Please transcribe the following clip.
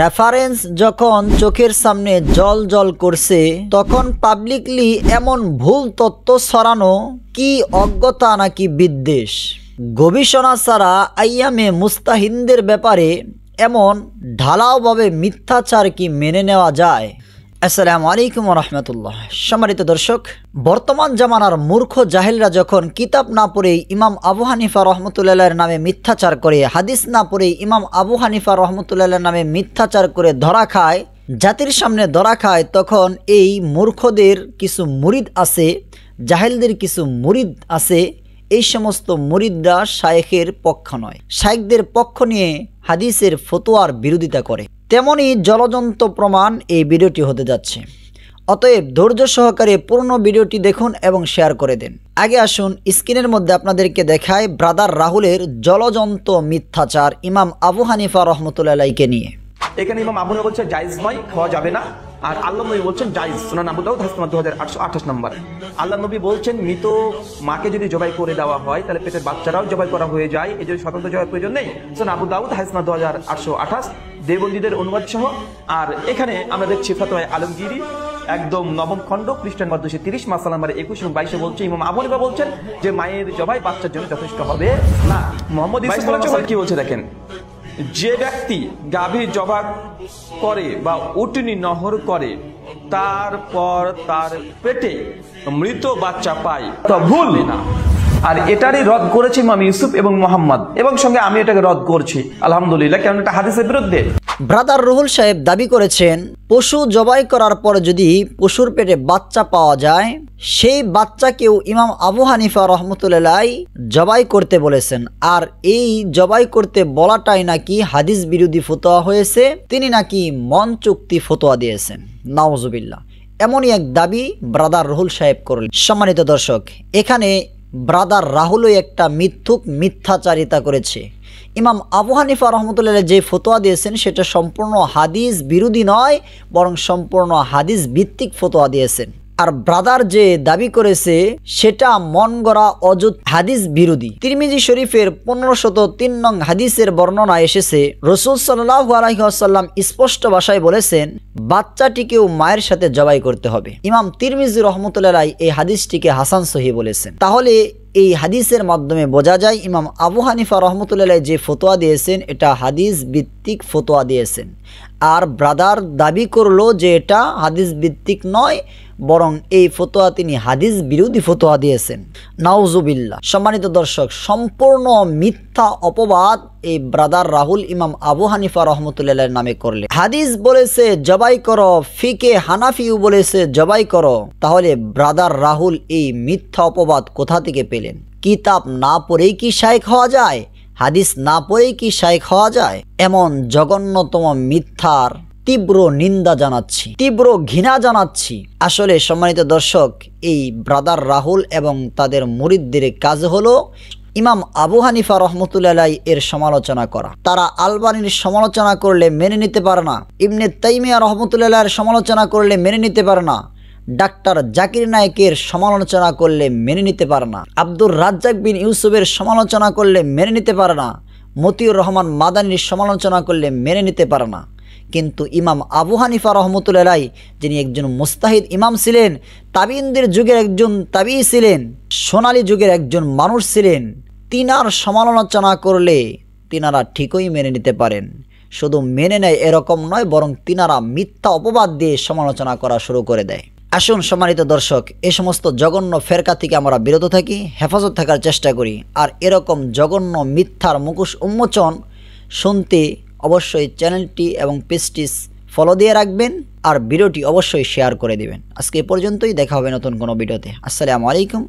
Reference যখন চোখের সামনে জল জল করছে তখন পাবলিকলি এমন ভুল তথ্য ছড়ানো কি অজ্ঞতা নাকি বিদ্বেষ? গবেষণা ছাড়া আইয়ামে মুস্তাহিনদের ব্যাপারে এমন ঢালাওভাবে মিথ্যাচার কি মেনে নেওয়া যায়? আসসালামু আলাইকুম ওয়া রাহমাতুল্লাহ। সম্মানিত দর্শক, বর্তমান জামানার মূর্খ জাহেলরা যখন কিতাব না পড়েই ইমাম আবু হানিফা রহমতুল্লাহর নামে মিথ্যাচার করে, হাদিস না পড়েই ইমাম আবু হানিফা রহমতুল্লাহর নামে মিথ্যাচার করে ধরা খায়, জাতির সামনে ধরা খায়, তখন এই মূর্খদের কিছু মুরিদ আছে, জাহেলদের কিছু মুরিদ আছে, এই সমস্ত মুরিদরা শায়েখের পক্ষ নয়, শায়েখদের পক্ষ নিয়ে হাদিসের ফতোয়ার বিরোধিতা করে। তেমনই জলজন্ত প্রমাণ এই ভিডিওটি হতে যাচ্ছে। অতএব ধৈর্য সহকারে পূর্ণ ভিডিওটি দেখুন এবং শেয়ার করে দেন। আগে আসুন স্ক্রিনের মধ্যে আপনাদেরকে দেখায় ব্রাদার রাহুলের জলজন্ত মিথ্যাচার ইমাম আবু হানিফা রহমতুল্লাহকে নিয়ে। এখানে ইমাম আবু হানিফা বলছে জায়েজ নয়, খাওয়া যাবে না, আর আল্লাহ নবী বলছেন জায়েজ। সুনান আবু দাউদ হাদিস নম্বর 2828 নম্বর। আল্লাহ নবী বলছেন মৃত মাকে যদি জবাই করে দেওয়া হয় তাহলে পেটের বাচ্চারাও জবাই করা হয়ে যায়, এই জন্য স্বতন্ত্র জবাই প্রয়োজন নেই। সুনান আবু দাউদ হাদিস নম্বর 2828 দেবন্দীদের অনুবাদ সহ। আর এখানে আমরা দেখছি ফতোয়া আলমগীরি একদম নবম খণ্ড খ্রিস্টান 230 মাসালা নম্বর 21 এবং 22 বলছে ইমাম আবু হানিফা বলছেন যে মায়ের জবাই বাচ্চার জন্য যথেষ্ট হবে না। মুহাম্মদ ইসলাম কি বলছে দেখেন, যে ব্যক্তি গাভী জবাই করে বা উটনি নহর করে তারপর তার পেটে মৃত বাচ্চা পায় তা ভুল না। আর এটারই রদ করেছে ইমাম ইউসুফ এবং মোহাম্মদ, এবং সঙ্গে আমি এটাকে রদ করছি আলহামদুলিল্লাহ, কারণ এটা হাদিসের বিরুদ্ধে। ব্রাদার রুহুল সাহেব দাবি করেছেন পশু জবাই করার পর যদি পশুর পেটে বাচ্চা পাওয়া যায় সেই বাচ্চাকেও ইমাম আবু হানিফা রহমতুল্লাহ জবাই করতে বলেছেন, আর এই জবাই করতে বলাটাই নাকি হাদিস বিরোধী ফতোয়া হয়েছে, তিনি নাকি মন চুক্তি ফতোয়া দিয়েছেন। নাউজুবিল্লাহ, এমনই এক দাবি ব্রাদার রুহুল সাহেব করলেন। সম্মানিত দর্শক, এখানে ব্রাদার রাহুলও একটা মিথ্যুক মিথ্যাচারিতা করেছে। ইমাম আবু হানিফা রহমতুল্লাহ যে ফতোয়া দিয়েছেন সেটা সম্পূর্ণ হাদিস বিরোধী নয়, বরং সম্পূর্ণ হাদিস ভিত্তিক ফতোয়া দিয়েছেন। আর ব্রাদার যে দাবি করেছে সেটা মন গড়া অযুত হাদিস বিরোধী। তিরমিজি শরীফের 1503 নং হাদিসের বর্ণনা এসেছে, রাসূল সাল্লাল্লাহু আলাইহি ওয়াসাল্লাম স্পষ্ট ভাষায় বলেছেন বাচ্চাটিকেও মায়ের সাথে জবাই করতে হবে। ইমাম তিরমিজি রহমতুল্লাহ এই হাদিসটিকে হাসান সহিহ বলেছেন। তাহলে এই হাদিসের মাধ্যমে বোঝা যায় ইমাম আবু হানিফা রহমতুল্লাহ যে ফতোয়া দিয়েছেন এটা হাদিস ভিত্তিক ফতোয়া দিয়েছেন, আর ব্রাদার দাবি করলো যে এটা হাদিস ভিত্তিক নয়, বরং এই ফতোয়া তিনি হাদিস বিরোধী ফতোয়া দিয়েছেন। নাউজুবিল্লাহ। সম্মানিত দর্শক, সম্পূর্ণ মিথ্যা অপবাদ এই ব্রাদার রাহুল ইমাম আবু হানিফা রহমতুল্লাহর নামে করলে। হাদিস বলেছে জবাই করো, ফিকে হানাফিও বলেছে জবাই করো, তাহলে ব্রাদার রাহুল এই মিথ্যা অপবাদ কোথা থেকে পেলেন? কিতাব না পড়েই কি শায়েখ হওয়া যায়? হাদিস না পড়েই কি শায়েখ হওয়া যায়? এমন জঘন্যতম মিথ্যার তীব্র নিন্দা জানাচ্ছি, তীব্র ঘৃণা জানাচ্ছি। আসলে সম্মানিত দর্শক, এই ব্রাদার রাহুল এবং তাদের মুরিদদের কাজ হলো ইমাম আবু হানিফা রহমতুল্লাহ এর সমালোচনা করা। তারা আলবানীর সমালোচনা করলে মেনে নিতে পারে না, ইবনে তাইমিয়া রহমতুল্লাহ এর সমালোচনা করলে মেনে নিতে পারে না, ডাক্তার জাকির নায়েকের সমালোচনা করলে মেনে নিতে পারে না, আব্দুর রাজ্জাক বিন ইউসুফের সমালোচনা করলে মেনে নিতে পারে না, মতিউর রহমান মাদানির সমালোচনা করলে মেনে নিতে পারে না। কিন্তু ইমাম আবু হানিফা রহমতুল্লাহ যিনি একজন মুস্তাহিদ ইমাম ছিলেন, তাবিঈনদের যুগের একজন তাবিঈ ছিলেন, সোনালী যুগের একজন মানুষ ছিলেন, তিনার সমালোচনা করলে তিনারা ঠিকই মেনে নিতে পারেন। শুধু মেনে নেয় এরকম নয়, বরং তিনারা মিথ্যা অপবাদ দিয়ে সমালোচনা করা শুরু করে দেয়। আসুন সম্মানিত দর্শক, এই সমস্ত জঘন্য ফেরকা থেকে আমরা বিরত থাকি, হেফাজত থাকার চেষ্টা করি। আর এরকম জঘন্য মিথ্যার মুখোশ উন্মোচন শুনতে অবশ্যই চ্যানেলটি এবং পেজটি ফলো দিয়ে রাখবেন, আর ভিডিওটি অবশ্যই শেয়ার করে দিবেন। আজকে এ পর্যন্তই, দেখা হবে নতুন কোনো ভিডিওতে। আসসালামু আলাইকুম।